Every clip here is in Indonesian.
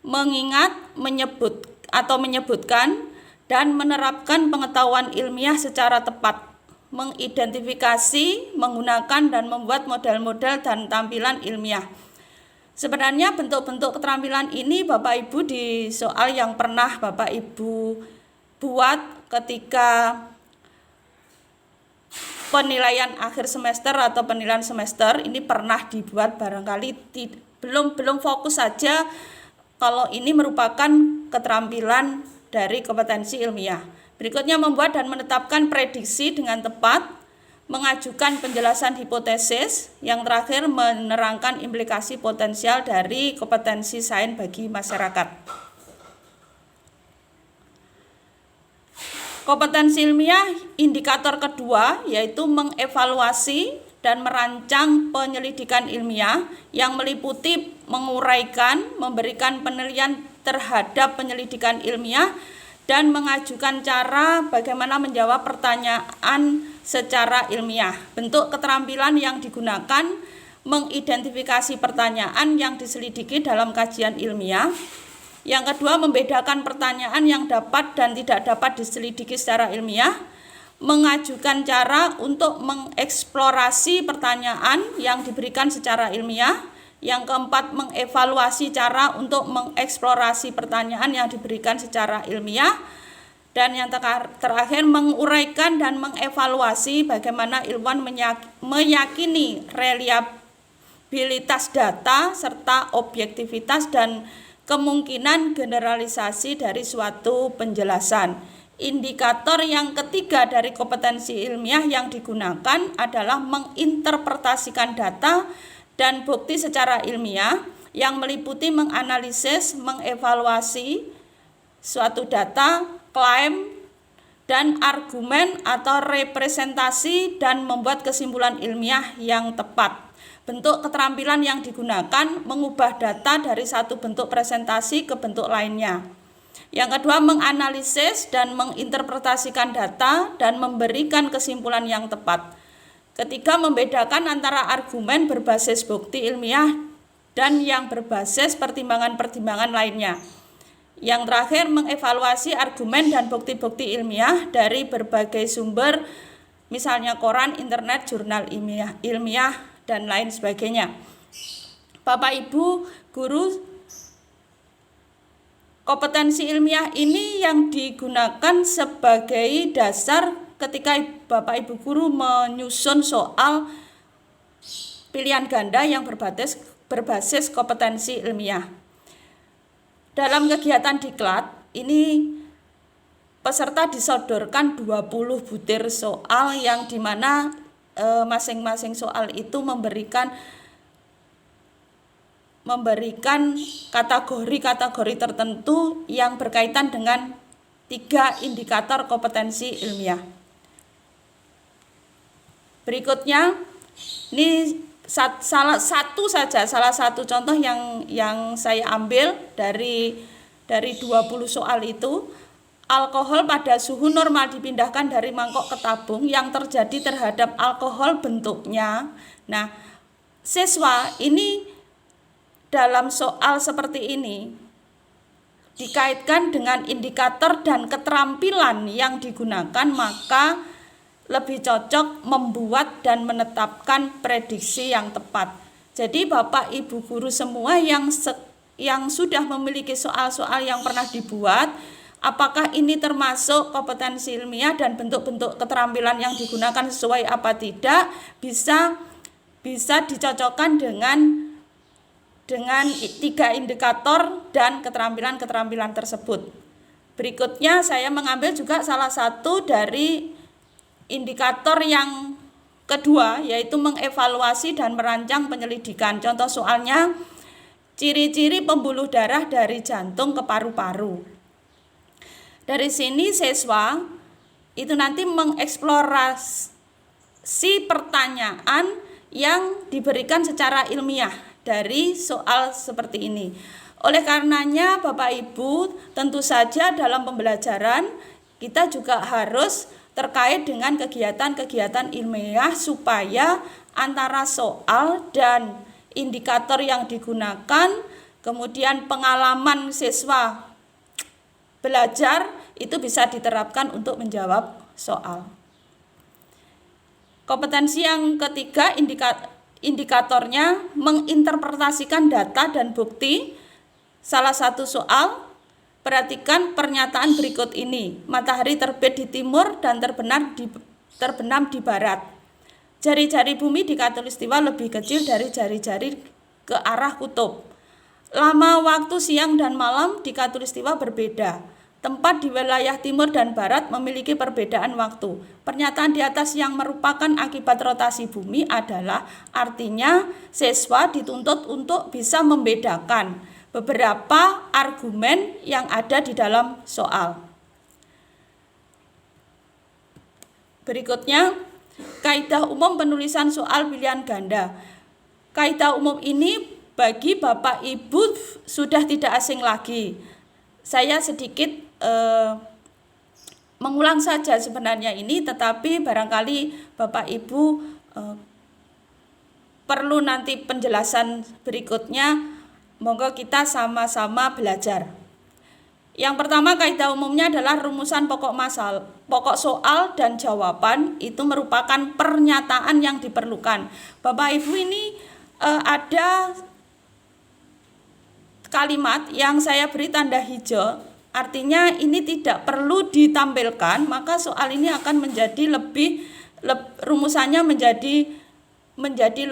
mengingat, menyebutkan dan menerapkan pengetahuan ilmiah secara tepat, mengidentifikasi, menggunakan dan membuat model-model dan tampilan ilmiah. Sebenarnya bentuk-bentuk keterampilan ini Bapak Ibu di soal yang pernah Bapak Ibu buat ketika penilaian akhir semester atau penilaian semester ini pernah dibuat, barangkali belum fokus saja kalau ini merupakan keterampilan dari kompetensi ilmiah. Berikutnya membuat dan menetapkan prediksi dengan tepat, mengajukan penjelasan hipotesis, yang terakhir menerangkan implikasi potensial dari kompetensi sains bagi masyarakat. Kompetensi ilmiah indikator kedua yaitu mengevaluasi dan merancang penyelidikan ilmiah yang meliputi menguraikan, memberikan penilaian terhadap penyelidikan ilmiah dan mengajukan cara bagaimana menjawab pertanyaan secara ilmiah. Bentuk keterampilan yang digunakan mengidentifikasi pertanyaan yang diselidiki dalam kajian ilmiah. Yang kedua, membedakan pertanyaan yang dapat dan tidak dapat diselidiki secara ilmiah, mengajukan cara untuk mengeksplorasi pertanyaan yang diberikan secara ilmiah. Yang keempat, mengevaluasi cara untuk mengeksplorasi pertanyaan yang diberikan secara ilmiah. Dan yang terakhir, menguraikan dan mengevaluasi bagaimana ilmuwan meyakini reliabilitas data serta objektivitas dan kemungkinan generalisasi dari suatu penjelasan. Indikator yang ketiga dari kompetensi ilmiah yang digunakan adalah menginterpretasikan data dan bukti secara ilmiah yang meliputi menganalisis, mengevaluasi suatu data, klaim, dan argumen atau representasi dan membuat kesimpulan ilmiah yang tepat. Bentuk keterampilan yang digunakan mengubah data dari satu bentuk presentasi ke bentuk lainnya. Yang kedua, menganalisis dan menginterpretasikan data dan memberikan kesimpulan yang tepat. Ketiga, membedakan antara argumen berbasis bukti ilmiah dan yang berbasis pertimbangan-pertimbangan lainnya. Yang terakhir, mengevaluasi argumen dan bukti-bukti ilmiah dari berbagai sumber, misalnya koran, internet, jurnal ilmiah dan lain sebagainya. Bapak Ibu guru, kompetensi ilmiah ini yang digunakan sebagai dasar ketika Bapak Ibu guru menyusun soal pilihan ganda yang berbasis kompetensi ilmiah. Dalam kegiatan diklat ini peserta disodorkan 20 butir soal yang dimana masing-masing soal itu memberikan kategori-kategori tertentu yang berkaitan dengan 3 indikator kompetensi ilmiah. Berikutnya, ini salah satu contoh yang saya ambil dari 20 soal itu. Alkohol pada suhu normal dipindahkan dari mangkok ke tabung, yang terjadi terhadap alkohol bentuknya. Nah, siswa ini dalam soal seperti ini dikaitkan dengan indikator dan keterampilan yang digunakan, maka lebih cocok membuat dan menetapkan prediksi yang tepat. Jadi Bapak Ibu guru semua yang sudah memiliki soal-soal yang pernah dibuat, apakah ini termasuk kompetensi ilmiah dan bentuk-bentuk keterampilan yang digunakan sesuai apa tidak, bisa dicocokkan dengan 3 indikator dan keterampilan-keterampilan tersebut. Berikutnya saya mengambil juga salah satu dari indikator yang kedua, yaitu mengevaluasi dan merancang penyelidikan. Contoh soalnya, ciri-ciri pembuluh darah dari jantung ke paru-paru. Dari sini siswa itu nanti mengeksplorasi pertanyaan yang diberikan secara ilmiah dari soal seperti ini. Oleh karenanya Bapak Ibu, tentu saja dalam pembelajaran kita juga harus terkait dengan kegiatan-kegiatan ilmiah supaya antara soal dan indikator yang digunakan kemudian pengalaman siswa belajar, itu bisa diterapkan untuk menjawab soal. Kompetensi yang ketiga, indikatornya menginterpretasikan data dan bukti. Salah satu soal, perhatikan pernyataan berikut ini. Matahari terbit di timur dan terbenam di barat. Jari-jari bumi di khatulistiwa lebih kecil dari jari-jari ke arah kutub. Lama waktu siang dan malam di khatulistiwa berbeda. Tempat di wilayah timur dan barat memiliki perbedaan waktu. Pernyataan di atas yang merupakan akibat rotasi bumi adalah artinya siswa dituntut untuk bisa membedakan beberapa argumen yang ada di dalam soal. Berikutnya, kaidah umum penulisan soal pilihan ganda. Kaidah umum ini bagi Bapak Ibu sudah tidak asing lagi. Saya sedikit mengulang saja sebenarnya ini, tetapi barangkali Bapak Ibu perlu nanti penjelasan berikutnya. Monggo kita sama-sama belajar. Yang pertama, kaidah umumnya adalah rumusan pokok soal dan jawaban itu merupakan pernyataan yang diperlukan. Bapak Ibu, ini ada kalimat yang saya beri tanda hijau. Artinya ini tidak perlu ditampilkan, maka soal ini akan menjadi rumusannya menjadi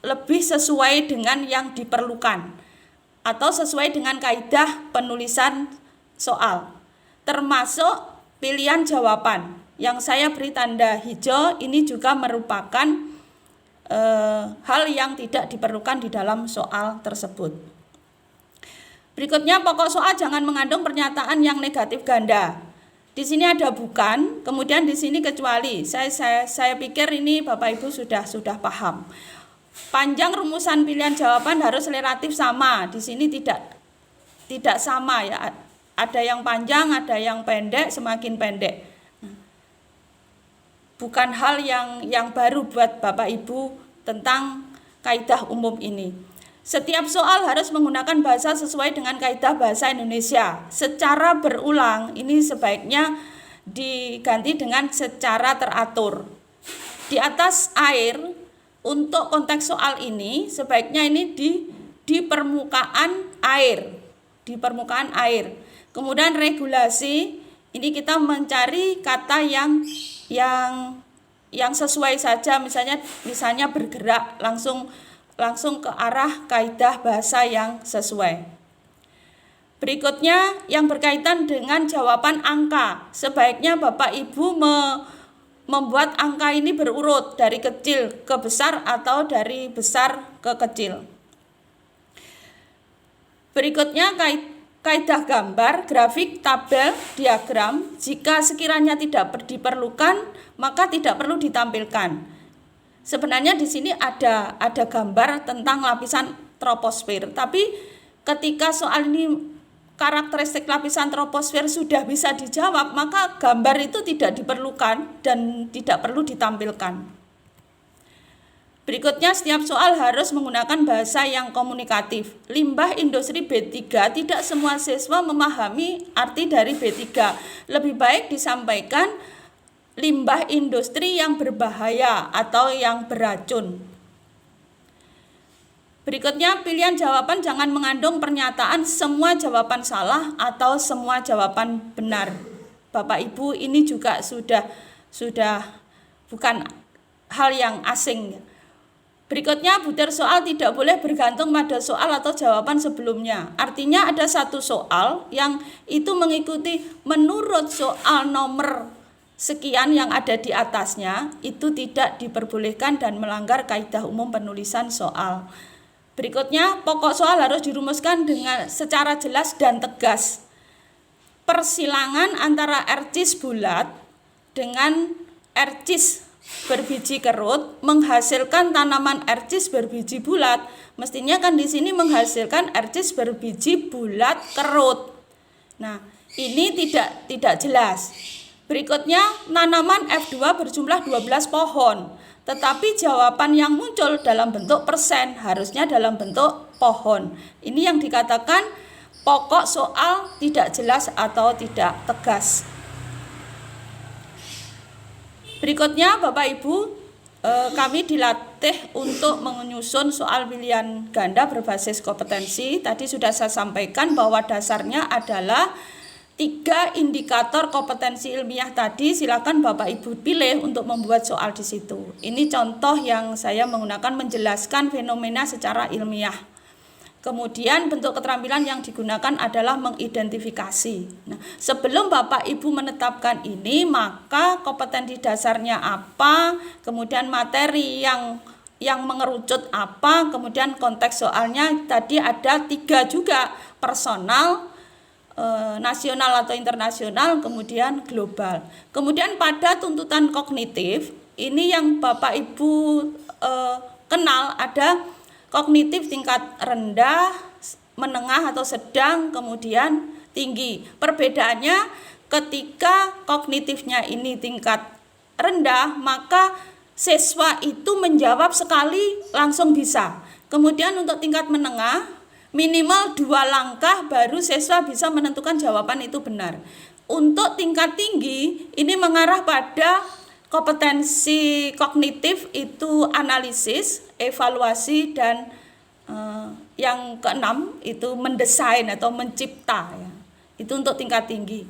lebih sesuai dengan yang diperlukan atau sesuai dengan kaidah penulisan soal. Termasuk pilihan jawaban yang saya beri tanda hijau ini juga merupakan hal yang tidak diperlukan di dalam soal tersebut. Berikutnya, pokok soal jangan mengandung pernyataan yang negatif ganda. Di sini ada bukan, kemudian di sini kecuali. Saya pikir ini Bapak Ibu sudah paham. Panjang rumusan pilihan jawaban harus relatif sama. Di sini tidak sama ya. Ada yang panjang, ada yang pendek, semakin pendek. Bukan hal yang baru buat Bapak Ibu tentang kaidah umum ini. Setiap soal harus menggunakan bahasa sesuai dengan kaidah bahasa Indonesia. Secara berulang, ini sebaiknya diganti dengan secara teratur. Di atas air, untuk konteks soal ini, sebaiknya ini di permukaan air. Di permukaan air. Kemudian regulasi, ini kita mencari kata yang sesuai saja, misalnya bergerak langsung ke arah kaidah bahasa yang sesuai. Berikutnya yang berkaitan dengan jawaban angka. Sebaiknya Bapak Ibu membuat angka ini berurut dari kecil ke besar atau dari besar ke kecil. Berikutnya kaidah gambar, grafik, tabel, diagram. Jika sekiranya tidak diperlukan, maka tidak perlu ditampilkan. Sebenarnya di sini ada gambar tentang lapisan troposfer, tapi ketika soal ini karakteristik lapisan troposfer sudah bisa dijawab, maka gambar itu tidak diperlukan dan tidak perlu ditampilkan. Berikutnya, setiap soal harus menggunakan bahasa yang komunikatif. Limbah industri B3, tidak semua siswa memahami arti dari B3. Lebih baik disampaikan limbah industri yang berbahaya atau yang beracun. Berikutnya, pilihan jawaban jangan mengandung pernyataan semua jawaban salah atau semua jawaban benar. Bapak Ibu, ini juga sudah bukan hal yang asing. Berikutnya, butir soal tidak boleh bergantung pada soal atau jawaban sebelumnya. Artinya ada satu soal yang itu mengikuti menurut soal nomor sekian yang ada di atasnya, itu tidak diperbolehkan dan melanggar kaidah umum penulisan soal. Berikutnya, pokok soal harus dirumuskan dengan secara jelas dan tegas. Persilangan antara ercis bulat dengan ercis berbiji kerut menghasilkan tanaman ercis berbiji bulat. Mestinya kan di sini menghasilkan ercis berbiji bulat kerut. Nah, ini tidak jelas. Berikutnya, tanaman F2 berjumlah 12 pohon. tetapi jawaban yang muncul dalam bentuk persen, harusnya dalam bentuk pohon. Ini yang dikatakan pokok soal tidak jelas atau tidak tegas. Berikutnya Bapak Ibu, kami dilatih untuk menyusun soal pilihan ganda berbasis kompetensi. Tadi sudah saya sampaikan bahwa dasarnya adalah 3 indikator kompetensi ilmiah tadi. Silakan Bapak Ibu pilih untuk membuat soal di situ. Ini contoh yang saya menggunakan menjelaskan fenomena secara ilmiah. Kemudian bentuk keterampilan yang digunakan adalah mengidentifikasi. Nah, sebelum Bapak Ibu menetapkan ini, maka kompetensi dasarnya apa, kemudian materi yang mengerucut apa, kemudian konteks soalnya tadi ada 3 juga, personal, nasional atau internasional, kemudian global. Kemudian pada tuntutan kognitif, ini yang Bapak Ibu kenal, ada kognitif tingkat rendah, menengah atau sedang, kemudian tinggi. Perbedaannya ketika kognitifnya ini tingkat rendah, maka siswa itu menjawab sekali langsung bisa. Kemudian untuk tingkat menengah, minimal 2 langkah baru siswa bisa menentukan jawaban itu benar. Untuk tingkat tinggi, ini mengarah pada kompetensi kognitif itu analisis, evaluasi, dan yang keenam itu mendesain atau mencipta ya. Itu untuk tingkat tinggi.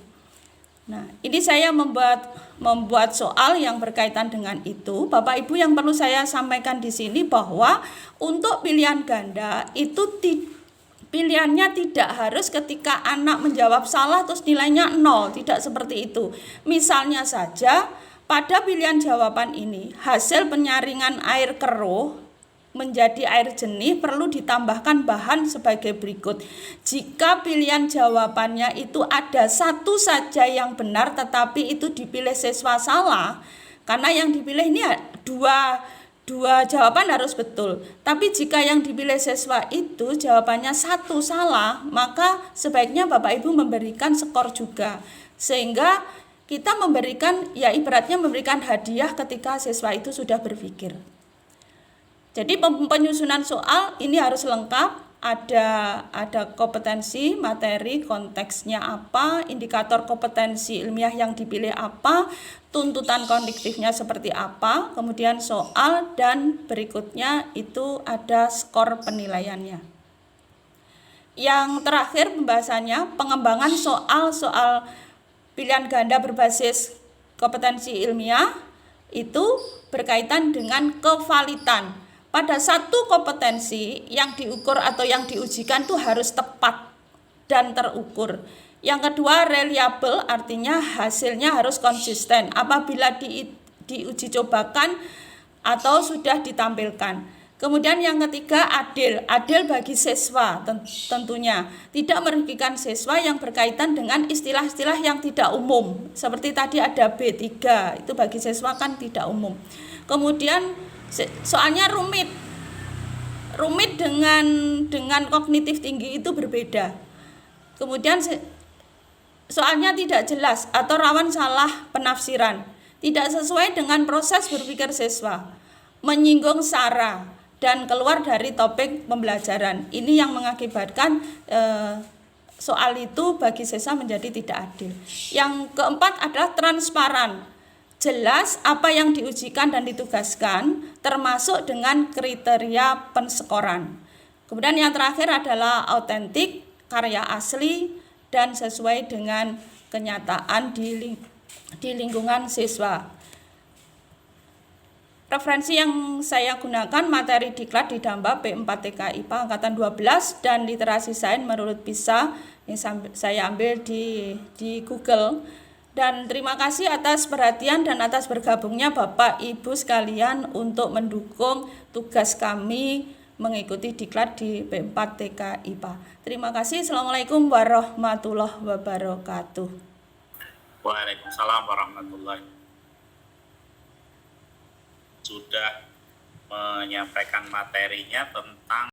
Nah, ini saya membuat soal yang berkaitan dengan itu. Bapak Ibu, yang perlu saya sampaikan di sini bahwa untuk pilihan ganda itu pilihannya tidak harus ketika anak menjawab salah terus nilainya 0, tidak seperti itu. Misalnya saja pada pilihan jawaban ini hasil penyaringan air keruh menjadi air jernih perlu ditambahkan bahan sebagai berikut. Jika pilihan jawabannya itu ada 1 saja yang benar tetapi itu dipilih siswa salah, karena yang dipilih ini dua jawaban harus betul. Tapi jika yang dipilih siswa itu jawabannya 1 salah, maka sebaiknya Bapak Ibu memberikan skor juga. Sehingga kita memberikan, ya ibaratnya memberikan hadiah ketika siswa itu sudah berpikir. Jadi penyusunan soal ini harus lengkap. Ada kompetensi, materi, konteksnya apa, indikator kompetensi ilmiah yang dipilih apa, tuntutan kognitifnya seperti apa, kemudian soal, dan berikutnya itu ada skor penilaiannya. Yang terakhir pembahasannya pengembangan soal pilihan ganda berbasis kompetensi ilmiah itu berkaitan dengan kevalitan. Pada satu kompetensi yang diukur atau yang diujikan itu harus tepat dan terukur. Yang kedua, reliable, artinya hasilnya harus konsisten apabila diuji cobakan atau sudah ditampilkan. Kemudian yang ketiga, adil bagi siswa tentunya. Tidak merugikan siswa yang berkaitan dengan istilah-istilah yang tidak umum. Seperti tadi ada B3, itu bagi siswa kan tidak umum. Kemudian soalnya rumit dengan kognitif tinggi itu berbeda. Kemudian soalnya tidak jelas atau rawan salah penafsiran, tidak sesuai dengan proses berpikir siswa, menyinggung sara, dan keluar dari topik pembelajaran. Ini yang mengakibatkan soal itu bagi siswa menjadi tidak adil. Yang keempat adalah transparan. Jelas apa yang diujikan dan ditugaskan, termasuk dengan kriteria penskoran. Kemudian yang terakhir adalah autentik, karya asli, dan sesuai dengan kenyataan di lingkungan siswa. Referensi yang saya gunakan materi diklat di Damba P4TK IPA Angkatan 12 dan literasi sains menurut PISA yang saya ambil di Google. Dan terima kasih atas perhatian dan atas bergabungnya Bapak Ibu sekalian untuk mendukung tugas kami mengikuti diklat di P4TK IPA. Terima kasih. Assalamualaikum warahmatullahi wabarakatuh. Waalaikumsalam warahmatullahi wabarakatuh. Sudah menyampaikan materinya tentang